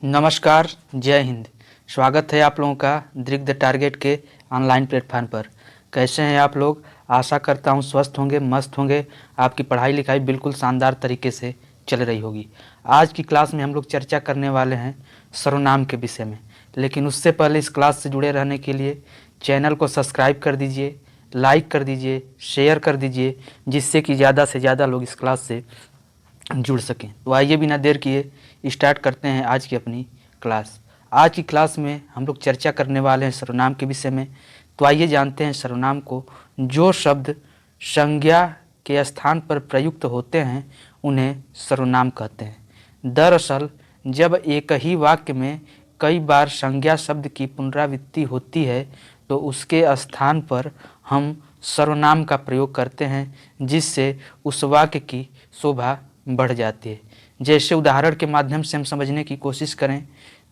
नमस्कार, जय हिंद। स्वागत है आप लोगों का दृग द टारगेट के ऑनलाइन प्लेटफॉर्म पर। कैसे हैं आप लोग? आशा करता हूं स्वस्थ होंगे, मस्त होंगे। आपकी पढ़ाई लिखाई बिल्कुल शानदार तरीके से चल रही होगी। आज की क्लास में हम लोग चर्चा करने वाले हैं सर्वनाम के विषय में। लेकिन उससे पहले इस क्लास से जुड़े रहने के लिए चैनल को सब्सक्राइब कर दीजिए, लाइक कर दीजिए, शेयर कर दीजिए, जिससे कि ज़्यादा से ज़्यादा लोग इस क्लास से जुड़ सकें। तो आइए बिना देर किए स्टार्ट करते हैं आज की अपनी क्लास। आज की क्लास में हम लोग चर्चा करने वाले हैं सर्वनाम के विषय में। तो आइए जानते हैं सर्वनाम को। जो शब्द संज्ञा के स्थान पर प्रयुक्त होते हैं उन्हें सर्वनाम कहते हैं। दरअसल जब एक ही वाक्य में कई बार संज्ञा शब्द की पुनरावृत्ति होती है तो उसके स्थान पर हम सर्वनाम का प्रयोग करते हैं, जिससे उस वाक्य की शोभा बढ़ जाती है। जैसे उदाहरण के माध्यम से हम समझने की कोशिश करें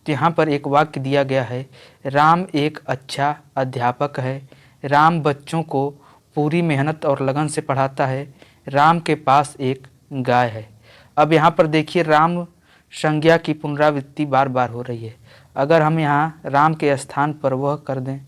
तो यहाँ पर एक वाक्य दिया गया है, राम एक अच्छा अध्यापक है। राम बच्चों को पूरी मेहनत और लगन से पढ़ाता है। राम के पास एक गाय है। अब यहाँ पर देखिए, राम संज्ञा की पुनरावृत्ति बार बार हो रही है। अगर हम यहाँ राम के स्थान पर वह कर दें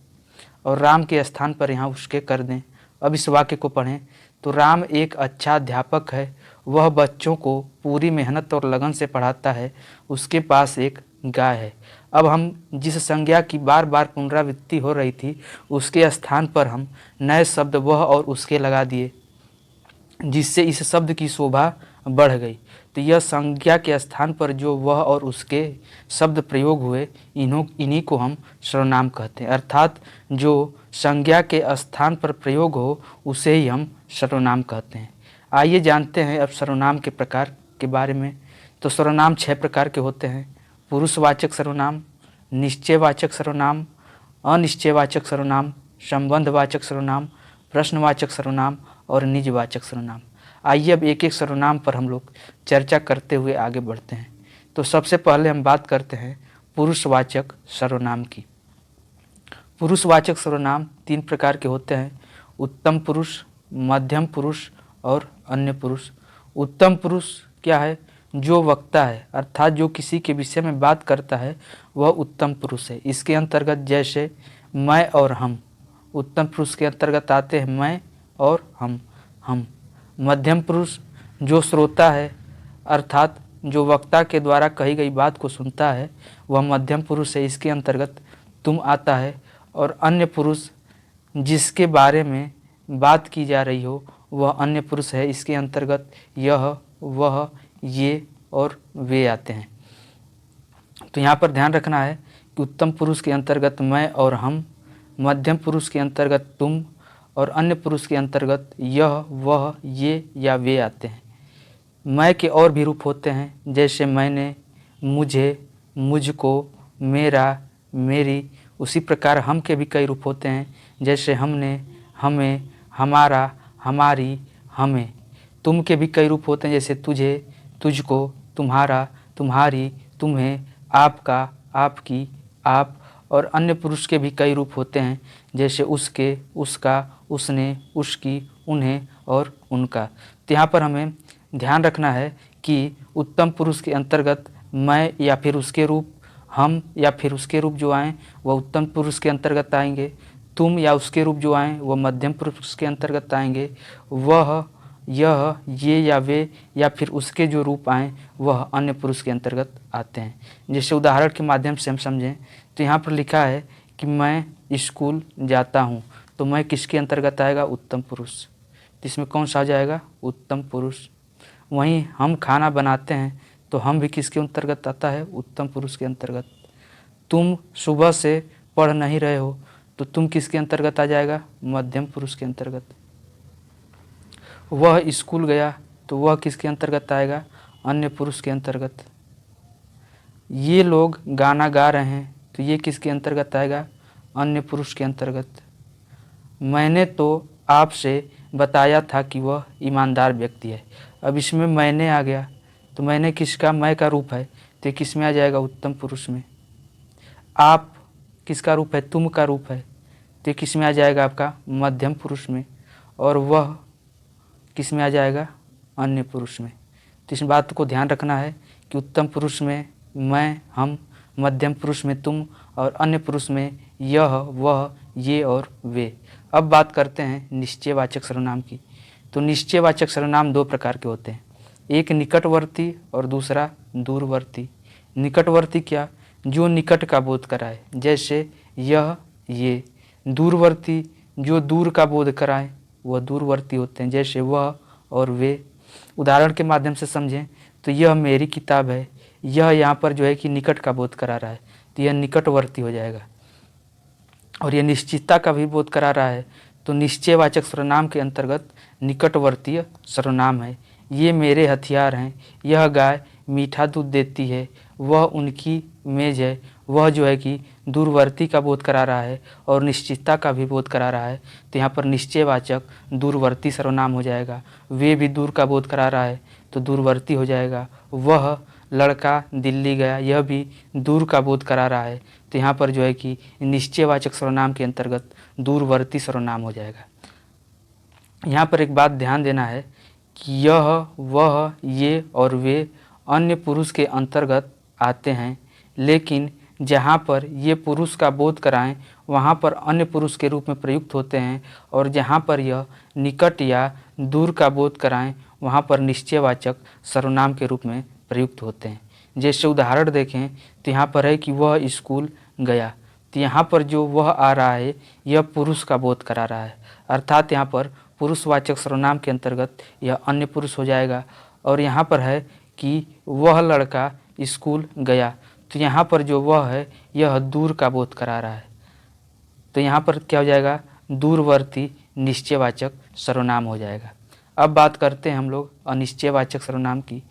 और राम के स्थान पर यहाँ उसके कर दें, अब इस वाक्य को पढ़ें तो राम एक अच्छा अध्यापक है, वह बच्चों को पूरी मेहनत और लगन से पढ़ाता है, उसके पास एक गाय है। अब हम जिस संज्ञा की बार बार पुनरावृत्ति हो रही थी उसके स्थान पर हम नए शब्द वह और उसके लगा दिए, जिससे इस शब्द की शोभा बढ़ गई। तो यह संज्ञा के स्थान पर जो वह और उसके शब्द प्रयोग हुए, इन्हीं को हम सर्वनाम कहते हैं। अर्थात जो संज्ञा के स्थान पर प्रयोग हो उसे ही हम सर्वनाम कहते हैं। आइए जानते हैं अब सर्वनाम के प्रकार के बारे में। तो सर्वनाम 6 प्रकार के होते हैं: पुरुषवाचक सर्वनाम, निश्चयवाचक सर्वनाम, अनिश्चयवाचक सर्वनाम, संबंधवाचक सर्वनाम, प्रश्नवाचक सर्वनाम और निजवाचक सर्वनाम। आइए अब एक एक सर्वनाम पर हम लोग चर्चा करते हुए आगे बढ़ते हैं। तो सबसे पहले हम बात करते हैं पुरुषवाचक सर्वनाम की। पुरुषवाचक सर्वनाम 3 प्रकार के होते हैं: उत्तम पुरुष, मध्यम पुरुष और अन्य पुरुष। उत्तम पुरुष क्या है? जो वक्ता है, अर्थात जो किसी के विषय में बात करता है वह उत्तम पुरुष है। इसके अंतर्गत जैसे मैं और हम, उत्तम पुरुष के अंतर्गत आते हैं मैं और हम। मध्यम पुरुष जो श्रोता है, अर्थात जो वक्ता के द्वारा कही गई बात को सुनता है, वह मध्यम पुरुष है, इसके अंतर्गत तुम आता है। और अन्य पुरुष जिसके बारे में बात की जा रही हो वह अन्य पुरुष है, इसके अंतर्गत यह, वह, ये और वे आते हैं। तो यहाँ पर ध्यान रखना है कि उत्तम पुरुष के अंतर्गत मैं और हम, मध्यम पुरुष के अंतर्गत तुम और अन्य पुरुष के अंतर्गत यह, वह, ये या वे आते हैं। मैं के और भी रूप होते हैं, जैसे मैंने, मुझे, मुझको, मेरा, मेरी। उसी प्रकार हम के भी कई रूप होते हैं, जैसे हमने, हमें, हमारा, हमारी, हमें। तुम के भी कई रूप होते हैं, जैसे तुझे, तुझको, तुम्हारा, तुम्हारी, तुम्हें, आपका, आपकी, आप। और अन्य पुरुष के भी कई रूप होते हैं, जैसे उसके, उसका, उसने, उसकी, उन्हें और उनका। तो यहाँ पर हमें ध्यान रखना है कि उत्तम पुरुष के अंतर्गत मैं या फिर उसके रूप, हम या फिर उसके रूप जो आएँ वह उत्तम पुरुष के अंतर्गत आएंगे। तुम या उसके रूप जो आएँ वह मध्यम पुरुष के अंतर्गत आएंगे। वह, यह, ये या वे या फिर उसके जो रूप आएँ वह अन्य पुरुष के अंतर्गत आते हैं। जैसे उदाहरण के माध्यम से हम समझें तो यहाँ पर लिखा है कि मैं स्कूल जाता हूँ, तो मैं किसके अंतर्गत आएगा? उत्तम पुरुष। तो इसमें कौन सा आ जाएगा? उत्तम पुरुष। वहीं हम खाना बनाते हैं तो हम भी किसके अंतर्गत आता है? उत्तम पुरुष के अंतर्गत। तुम सुबह से पढ़ नहीं रहे हो तो तुम किसके अंतर्गत आ जाएगा? मध्यम पुरुष के अंतर्गत। वह स्कूल गया तो वह किसके अंतर्गत आएगा? अन्य पुरुष के अंतर्गत। ये लोग गाना गा रहे हैं तो ये किसके अंतर्गत आएगा? अन्य पुरुष के अंतर्गत। मैंने तो आपसे बताया था कि वह ईमानदार व्यक्ति है। अब इसमें मैंने आ गया तो मैंने किसका? मैं का रूप है, तो किस में आ जाएगा? उत्तम पुरुष में। आप किसका रूप है? तुम का रूप है, तो किस में आ जाएगा? आपका मध्यम पुरुष में। और वह किस में आ जाएगा? अन्य पुरुष में। तो इस बात को ध्यान रखना है कि उत्तम पुरुष में मैं, हम मध्यम पुरुष में तुम और अन्य पुरुष में यह, वह, ये और वे। अब बात करते हैं निश्चयवाचक सर्वनाम की। तो निश्चयवाचक सर्वनाम दो प्रकार के होते हैं, एक निकटवर्ती और दूसरा दूरवर्ती। निकटवर्ती क्या, जो निकट का बोध कराए, जैसे यह, ये। दूरवर्ती जो दूर का बोध कराए, वह दूरवर्ती होते हैं, जैसे वह और वे। उदाहरण के माध्यम से समझें तो यह मेरी किताब है, यह यहाँ पर जो है कि निकट का बोध करा रहा है, तो यह निकटवर्ती हो जाएगा। और यह निश्चितता का भी बोध करा रहा है, तो निश्चयवाचक सर्वनाम के अंतर्गत निकटवर्तीय सर्वनाम है। ये मेरे हथियार हैं, यह गाय मीठा दूध देती है, वह उनकी मेज है, वह जो है कि दूरवर्ती का बोध करा रहा है और निश्चितता का भी बोध करा रहा है, तो यहाँ पर निश्चयवाचक दूरवर्ती सर्वनाम हो जाएगा। वे भी दूर का बोध करा रहा है तो दूरवर्ती हो जाएगा। वह लड़का दिल्ली गया, यह भी दूर का बोध करा रहा है, तो यहाँ पर जो है कि निश्चयवाचक सर्वनाम के अंतर्गत दूरवर्ती सर्वनाम हो जाएगा। यहाँ पर एक बात ध्यान देना है कि यह, वह, ये और वे अन्य पुरुष के अंतर्गत आते हैं, लेकिन जहाँ पर ये पुरुष का बोध कराएं वहाँ पर अन्य पुरुष के रूप में प्रयुक्त होते हैं, और जहाँ पर यह निकट या दूर का बोध कराएं वहाँ पर निश्चयवाचक सर्वनाम के रूप में प्रयुक्त होते हैं। जैसे उदाहरण देखें तो यहाँ पर है कि वह स्कूल गया, तो यहाँ पर जो वह आ रहा है यह पुरुष का बोध करा रहा है, अर्थात यहाँ पर पुरुषवाचक सर्वनाम के अंतर्गत यह अन्य पुरुष हो जाएगा। और यहाँ पर है कि वह लड़का स्कूल गया, तो यहाँ पर जो वह है यह दूर का बोध करा रहा है, तो यहाँ पर क्या हो जाएगा, दूरवर्ती निश्चयवाचक सर्वनाम हो जाएगा। अब बात करते हैं हम लोग अनिश्चयवाचक सर्वनाम की।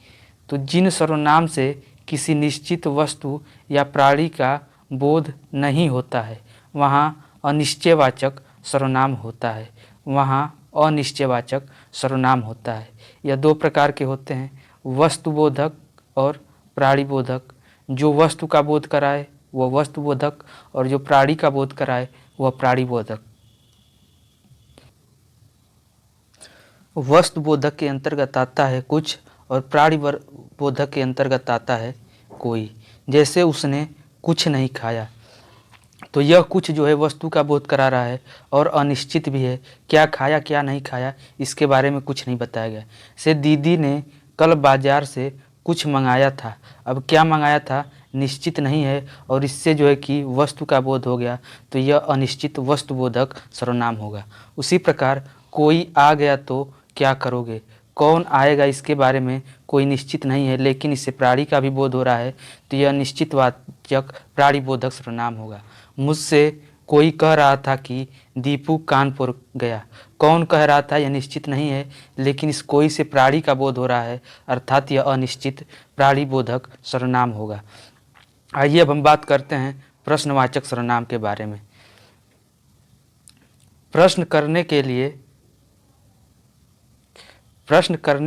तो जिन सर्वनाम से किसी निश्चित वस्तु या प्राणी का बोध नहीं होता है वहाँ अनिश्चयवाचक सर्वनाम होता है, वहाँ अनिश्चयवाचक सर्वनाम होता है। यह दो प्रकार के होते हैं, वस्तुबोधक और प्राणिबोधक। जो वस्तु का बोध कराए वह वस्तुबोधक, और जो प्राणी का बोध कराए वह प्राणिबोधक। वस्तुबोधक के अंतर्गत आता है कुछ और प्राणिबोधक के अंतर्गत आता है कोई। जैसे उसने कुछ नहीं खाया, तो यह कुछ जो है वस्तु का बोध करा रहा है और अनिश्चित भी है, क्या खाया क्या नहीं खाया इसके बारे में कुछ नहीं बताया गया। से दीदी ने कल बाजार से कुछ मंगाया था, अब क्या मंगाया था निश्चित नहीं है, और इससे जो है कि वस्तु का बोध हो गया, तो यह अनिश्चित वस्तुबोधक सर्वनाम होगा। उसी प्रकार कोई आ गया तो क्या करोगे, कौन आएगा इसके बारे में कोई निश्चित नहीं है, लेकिन इससे प्राणी का भी बोध हो रहा है, तो यह निश्चितवाचक प्राणिबोधक सर्वनाम होगा। मुझसे कोई कह रहा था कि दीपू कानपुर गया, कौन कह रहा था यह निश्चित नहीं है, लेकिन इस कोई से प्राणी का बोध हो रहा है, अर्थात यह अनिश्चित प्राणिबोधक सर्वनाम होगा। आइए अब हम बात करते हैं प्रश्नवाचक सर्वनाम के बारे में। प्रश्न करने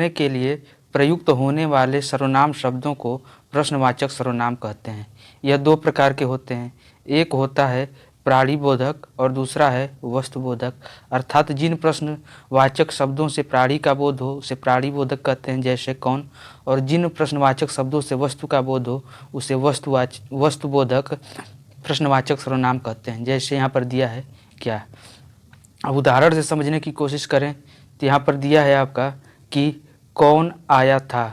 के लिए प्रयुक्त होने वाले सर्वनाम शब्दों को प्रश्नवाचक सर्वनाम कहते हैं। यह दो प्रकार के होते हैं, एक होता है प्राणिबोधक और दूसरा है वस्तुबोधक। अर्थात जिन प्रश्नवाचक शब्दों से प्राणी का बोध हो उसे प्राणिबोधक कहते हैं, जैसे कौन, और जिन प्रश्नवाचक शब्दों से वस्तु का बोध हो उसे वस्तुबोधक प्रश्नवाचक सर्वनाम कहते हैं। जैसे यहाँ पर दिया है क्या, अब उदाहरण से समझने की कोशिश करें तो यहाँ पर दिया है आपका कि कौन आया था,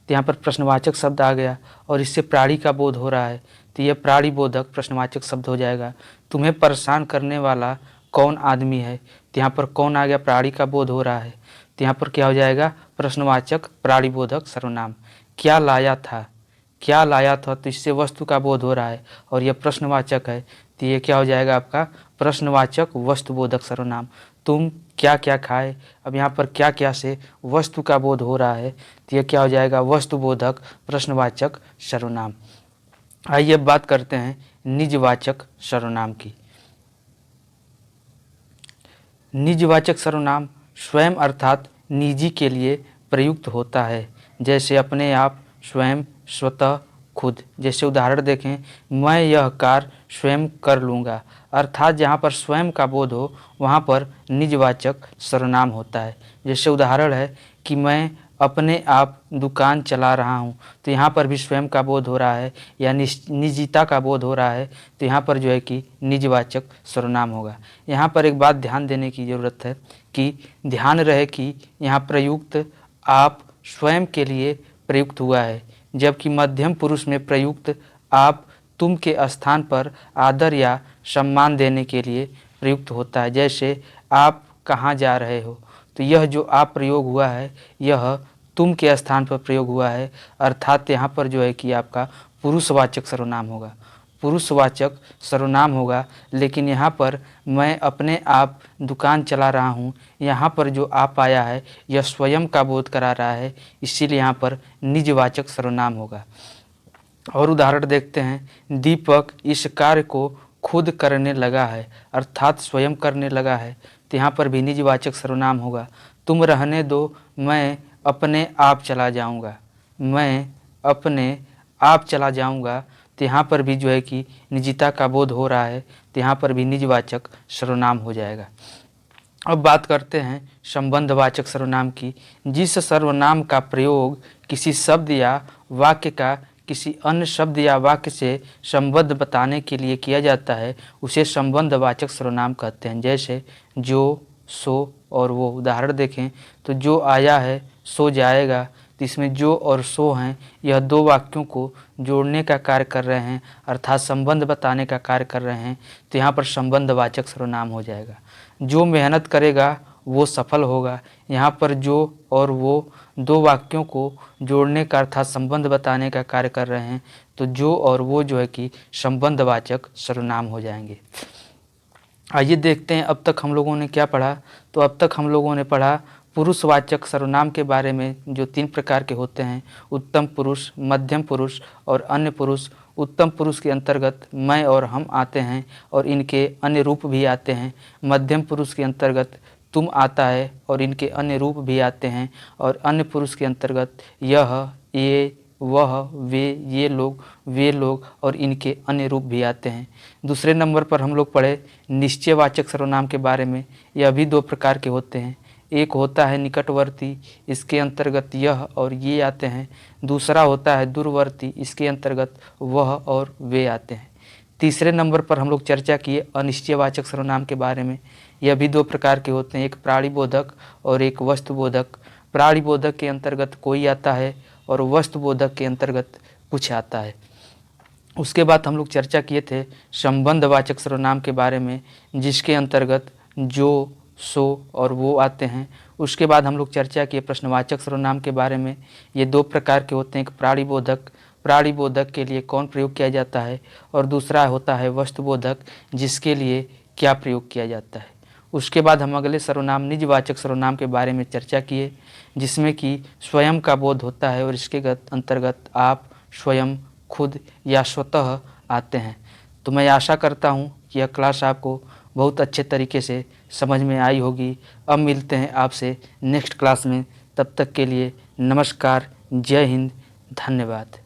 तो यहाँ पर प्रश्नवाचक शब्द आ गया और इससे प्राणी का बोध हो रहा है, तो यह प्राणिबोधक प्रश्नवाचक शब्द हो जाएगा। तुम्हें परेशान करने वाला कौन आदमी है, तो यहाँ पर कौन आ गया, प्राणी का बोध हो रहा है, तो यहाँ पर क्या हो जाएगा, प्रश्नवाचक प्राणिबोधक सर्वनाम। क्या लाया था, क्या लाया था, तो इससे वस्तु का बोध हो रहा है और यह प्रश्नवाचक है, तो ये क्या हो जाएगा आपका प्रश्नवाचक वस्तुबोधक सर्वनाम। तुम क्या क्या खाए, अब यहाँ पर क्या क्या से वस्तु का बोध हो रहा है, तो यह क्या हो जाएगा वस्तुबोधक प्रश्नवाचक सर्वनाम। आइए अब बात करते हैं निजवाचक सर्वनाम की। निजवाचक सर्वनाम स्वयं अर्थात निजी के लिए प्रयुक्त होता है, जैसे अपने आप, स्वयं, स्वतः, खुद। जैसे उदाहरण देखें, मैं यह कार्य स्वयं कर लूँगा, अर्थात जहाँ पर स्वयं का बोध हो वहाँ पर निजवाचक सर्वनाम होता है। जैसे उदाहरण है कि मैं अपने आप दुकान चला रहा हूँ, तो यहाँ पर भी स्वयं का बोध हो रहा है या निजिता का बोध हो रहा है, तो यहाँ पर जो है कि निजवाचक सर्वनाम होगा। यहाँ पर एक बात ध्यान देने की ज़रूरत है कि ध्यान रहे कि यहाँ प्रयुक्त आप स्वयं के लिए प्रयुक्त हुआ है, जबकि मध्यम पुरुष में प्रयुक्त आप तुम के स्थान पर आदर या सम्मान देने के लिए प्रयुक्त होता है। जैसे आप कहाँ जा रहे हो, तो यह जो आप प्रयोग हुआ है यह तुम के स्थान पर प्रयोग हुआ है, अर्थात यहाँ पर जो है कि आपका पुरुषवाचक सर्वनाम होगा, पुरुषवाचक सर्वनाम होगा। लेकिन यहाँ पर मैं अपने आप दुकान चला रहा हूँ, यहाँ पर जो आप आया है यह स्वयं का बोध करा रहा है, इसीलिए यहाँ पर निजवाचक सर्वनाम होगा। और उदाहरण देखते हैं, दीपक इस कार्य को खुद करने लगा है, अर्थात स्वयं करने लगा है, तो यहाँ पर भी निजवाचक सर्वनाम होगा। तुम रहने दो, मैं अपने आप चला जाऊँगा, मैं अपने आप चला जाऊँगा, तो यहाँ पर भी जो है कि निजिता का बोध हो रहा है, तो यहाँ पर भी निजवाचक सर्वनाम हो जाएगा। अब बात करते हैं संबंधवाचक सर्वनाम की। जिस सर्वनाम का प्रयोग किसी शब्द या वाक्य का किसी अन्य शब्द या वाक्य से संबंध बताने के लिए किया जाता है, उसे संबंधवाचक सर्वनाम कहते हैं। जैसे जो, सो और वो। उदाहरण देखें तो जो आया है सो जाएगा, तो इसमें जो और सो हैं, यह दो वाक्यों को जोड़ने का कार्य कर रहे हैं, अर्थात संबंध बताने का कार्य कर रहे हैं, तो यहाँ पर संबंधवाचक सर्वनाम हो जाएगा। जो मेहनत करेगा वो सफल होगा, यहाँ पर जो और वो दो वाक्यों को जोड़ने का अर्थात संबंध बताने का कार्य कर रहे हैं, तो जो और वो जो है कि संबंधवाचक सर्वनाम हो जाएंगे। आइए देखते हैं अब तक हम लोगों ने क्या पढ़ा। तो अब तक हम लोगों ने पढ़ा पुरुषवाचक सर्वनाम के बारे में, जो 3 प्रकार के होते हैं, उत्तम पुरुष, मध्यम पुरुष और अन्य पुरुष। उत्तम पुरुष के अंतर्गत मैं और हम आते हैं और इनके अन्य रूप भी आते हैं। मध्यम पुरुष के अंतर्गत तुम आता है और इनके अन्य रूप भी आते हैं। और अन्य पुरुष के अंतर्गत यह, ये, वह, वे, ये लोग, वे लोग और इनके अन्य रूप भी आते हैं। दूसरे नंबर पर हम लोग पढ़े निश्चयवाचक सर्वनाम के बारे में। यह भी 2 प्रकार के होते हैं। एक होता है निकटवर्ती, इसके अंतर्गत यह और ये आते हैं। दूसरा होता है दूरवर्ती, इसके अंतर्गत वह और वे आते हैं। तीसरे नंबर पर हम लोग चर्चा किए अनिश्चयवाचक सर्वनाम के बारे में। यह भी 2 प्रकार के होते हैं, एक प्राणिबोधक और एक वस्तुबोधक। प्राणिबोधक के अंतर्गत कोई आता है और वस्तुबोधक के अंतर्गत कुछ आता है। उसके बाद हम लोग चर्चा किए थे संबंधवाचक सर्वनाम के बारे में, जिसके अंतर्गत जो, सो और वो आते हैं। उसके बाद हम लोग चर्चा किए प्रश्नवाचक सर्वनाम के बारे में। ये 2 प्रकार के होते हैं, एक प्राणिबोधक, प्राणिबोधक के लिए कौन प्रयोग किया जाता है, और दूसरा होता है वस्तुबोधक, जिसके लिए क्या प्रयोग किया जाता है। उसके बाद हम अगले सर्वनाम निजवाचक सर्वनाम के बारे में चर्चा किए, जिसमें कि स्वयं का बोध होता है और इसके अंतर्गत आप, स्वयं, खुद या स्वतः आते हैं। तो मैं आशा करता हूँ कि यह क्लास आपको बहुत अच्छे तरीके से समझ में आई होगी। अब मिलते हैं आपसे नेक्स्ट क्लास में, तब तक के लिए नमस्कार, जय हिंद, धन्यवाद।